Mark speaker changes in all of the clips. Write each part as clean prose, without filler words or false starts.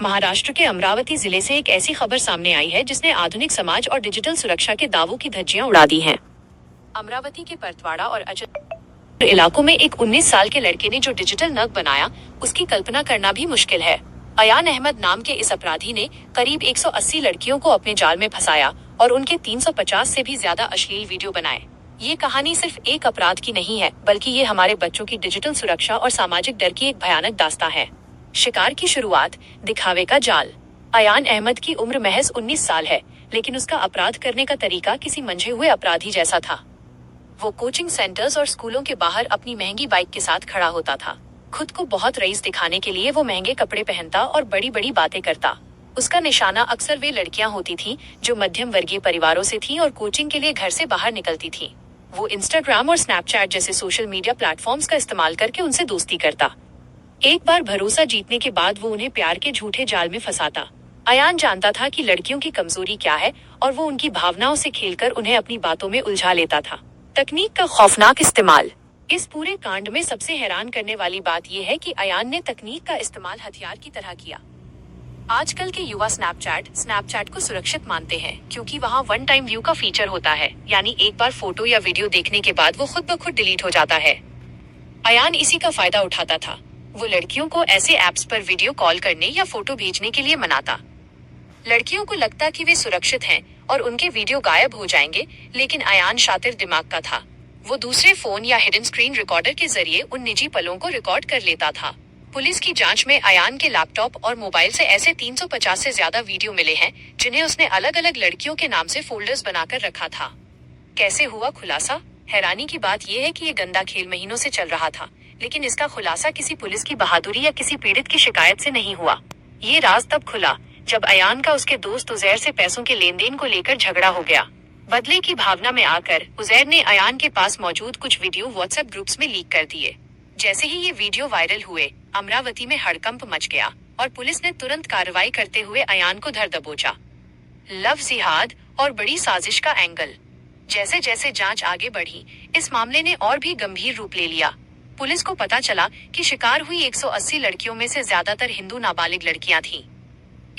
Speaker 1: महाराष्ट्र के अमरावती जिले से एक ऐसी खबर सामने आई है जिसने आधुनिक समाज और डिजिटल सुरक्षा के दावों की धज्जियां उड़ा दी हैं। अमरावती के परतवाड़ा और अजय इलाकों में एक 19 साल के लड़के ने जो डिजिटल नग बनाया, उसकी कल्पना करना भी मुश्किल है। अयान अहमद नाम के इस अपराधी ने करीब 180 लड़कियों को अपने जाल में फंसाया और उनके 350 से भी ज्यादा अश्लील वीडियो बनाए। ये कहानी सिर्फ एक अपराध की नहीं है, बल्कि ये हमारे बच्चों की डिजिटल सुरक्षा और सामाजिक डर की एक भयानक दास्तां है। शिकार की शुरुआत, दिखावे का जाल। अयान अहमद की उम्र महज 19 साल है, लेकिन उसका अपराध करने का तरीका किसी मंझे हुए अपराधी जैसा था। वो कोचिंग सेंटर्स और स्कूलों के बाहर अपनी महंगी बाइक के साथ खड़ा होता था। खुद को बहुत रईस दिखाने के लिए वो महंगे कपड़े पहनता और बड़ी बड़ी बातें करता। उसका निशाना अक्सर वे लड़कियां होती थीं जो मध्यम वर्गीय परिवारों से थीं और कोचिंग के लिए घर से बाहर निकलती थीं। वो इंस्टाग्राम और स्नैपचैट जैसे सोशल मीडिया प्लेटफॉर्म्स का इस्तेमाल करके उनसे दोस्ती करता। एक बार भरोसा जीतने के बाद वो उन्हें प्यार के झूठे जाल में फंसाता। अयान जानता था कि लड़कियों की कमजोरी क्या है और वो उनकी भावनाओं से खेलकर उन्हें अपनी बातों में उलझा लेता था। तकनीक का खौफनाक इस्तेमाल। इस पूरे कांड में सबसे हैरान करने वाली बात यह है कि अयान ने तकनीक का इस्तेमाल हथियार की तरह किया। आजकल के युवा स्नैपचैट को सुरक्षित मानते हैं क्योंकि वहाँ वन टाइम व्यू का फीचर होता है, यानी एक बार फोटो या वीडियो देखने के बाद वो खुद ब खुद डिलीट हो जाता है। अयान इसी का फायदा उठाता था। वो लड़कियों को ऐसे ऐप्स पर वीडियो कॉल करने या फोटो भेजने के लिए मनाता। लड़कियों को लगता कि वे सुरक्षित हैं और उनके वीडियो गायब हो जाएंगे, लेकिन अयान शातिर दिमाग का था। वो दूसरे फोन या हिडन स्क्रीन रिकॉर्डर के जरिए उन निजी पलों को रिकॉर्ड कर लेता था। पुलिस की जांच में अयान के लैपटॉप और मोबाइल से ऐसे 350 से ज्यादा वीडियो मिले हैं जिन्हें उसने अलग अलग लड़कियों के नाम से फोल्डर्स बनाकर रखा था। कैसे हुआ खुलासा? हैरानी की बात यह है कि ये गंदा खेल महीनों से चल रहा था, लेकिन इसका खुलासा किसी पुलिस की बहादुरी या किसी पीड़ित की शिकायत से नहीं हुआ। ये राज तब खुला जब अयान का उसके दोस्त उजैर से पैसों के लेन देन को लेकर झगड़ा हो गया। बदले की भावना में आकर उजैर ने अयान के पास मौजूद कुछ वीडियो व्हाट्सएप ग्रुप्स में लीक कर दिए। जैसे ही ये वीडियो वायरल हुए, अमरावती में हड़कंप मच गया और पुलिस ने तुरंत कार्रवाई करते हुए अयान को धर दबोचा। लव जिहाद और बड़ी साजिश का एंगल। जैसे जैसे जांच आगे बढ़ी, इस मामले ने और भी गंभीर रूप ले लिया। पुलिस को पता चला कि शिकार हुई 180 लड़कियों में से ज्यादातर हिंदू नाबालिग लड़कियां थीं।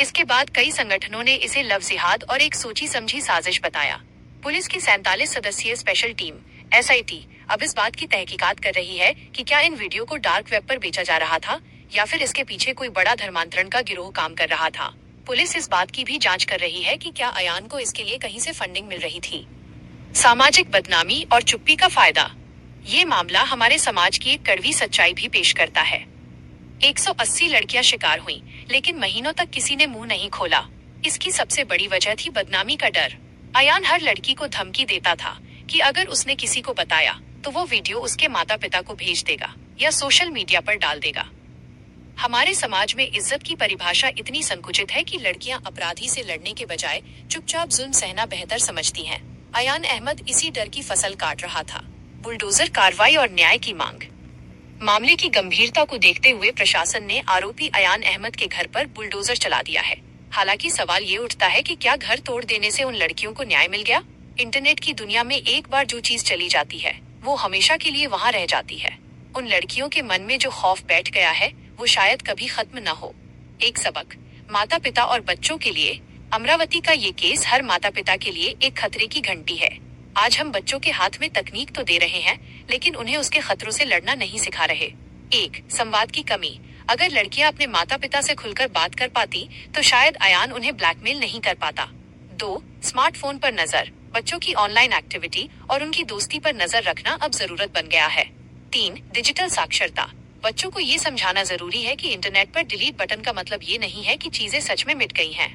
Speaker 1: इसके बाद कई संगठनों ने इसे लव जिहाद और एक सोची समझी साजिश बताया। पुलिस की 47 सदस्यीय स्पेशल टीम SIT अब इस बात की तहकीकात कर रही है कि क्या इन वीडियो को डार्क वेब पर बेचा जा रहा था या फिर इसके पीछे कोई बड़ा धर्मांतरण का गिरोह काम कर रहा था। पुलिस इस बात की भी जांच कर रही है कि क्या अयान को इसके लिए कहीं से फंडिंग मिल रही थी। सामाजिक बदनामी और चुप्पी का फायदा। ये मामला हमारे समाज की एक कड़वी सच्चाई भी पेश करता है। 180 लड़कियां शिकार हुईं, लेकिन महीनों तक किसी ने मुंह नहीं खोला। इसकी सबसे बड़ी वजह थी बदनामी का डर। अयान हर लड़की को धमकी देता था कि अगर उसने किसी को बताया तो वो वीडियो उसके माता पिता को भेज देगा या सोशल मीडिया पर डाल देगा। हमारे समाज में इज्जत की परिभाषा इतनी संकुचित है कि लड़कियां अपराधी से लड़ने के बजाय चुपचाप जुल्म सहना बेहतर समझती हैं। अयान अहमद इसी डर की फसल काट रहा था। बुलडोजर कार्रवाई और न्याय की मांग। मामले की गंभीरता को देखते हुए प्रशासन ने आरोपी अयान अहमद के घर पर बुलडोजर चला दिया है। हालांकि सवाल ये उठता है कि क्या घर तोड़ देने से उन लड़कियों को न्याय मिल गया? इंटरनेट की दुनिया में एक बार जो चीज चली जाती है, वो हमेशा के लिए वहां रह जाती है। उन लड़कियों के मन में जो खौफ बैठ गया है, वो शायद कभी खत्म न हो। एक सबक, माता पिता और बच्चों के लिए। अमरावती का ये केस हर माता पिता के लिए एक खतरे की घंटी है। आज हम बच्चों के हाथ में तकनीक तो दे रहे हैं, लेकिन उन्हें उसके खतरों से लड़ना नहीं सिखा रहे। 1. संवाद की कमी। अगर लड़कियां अपने माता पिता से खुलकर बात कर पाती तो शायद अयान उन्हें ब्लैकमेल नहीं कर पाता। 2. स्मार्टफोन पर नजर। बच्चों की ऑनलाइन एक्टिविटी और उनकी दोस्ती पर नजर रखना अब जरूरत बन गया है। 3. डिजिटल साक्षरता। बच्चों को ये समझाना जरूरी है कि इंटरनेट पर डिलीट बटन का मतलब ये नहीं है कि चीजें सच में मिट गई हैं।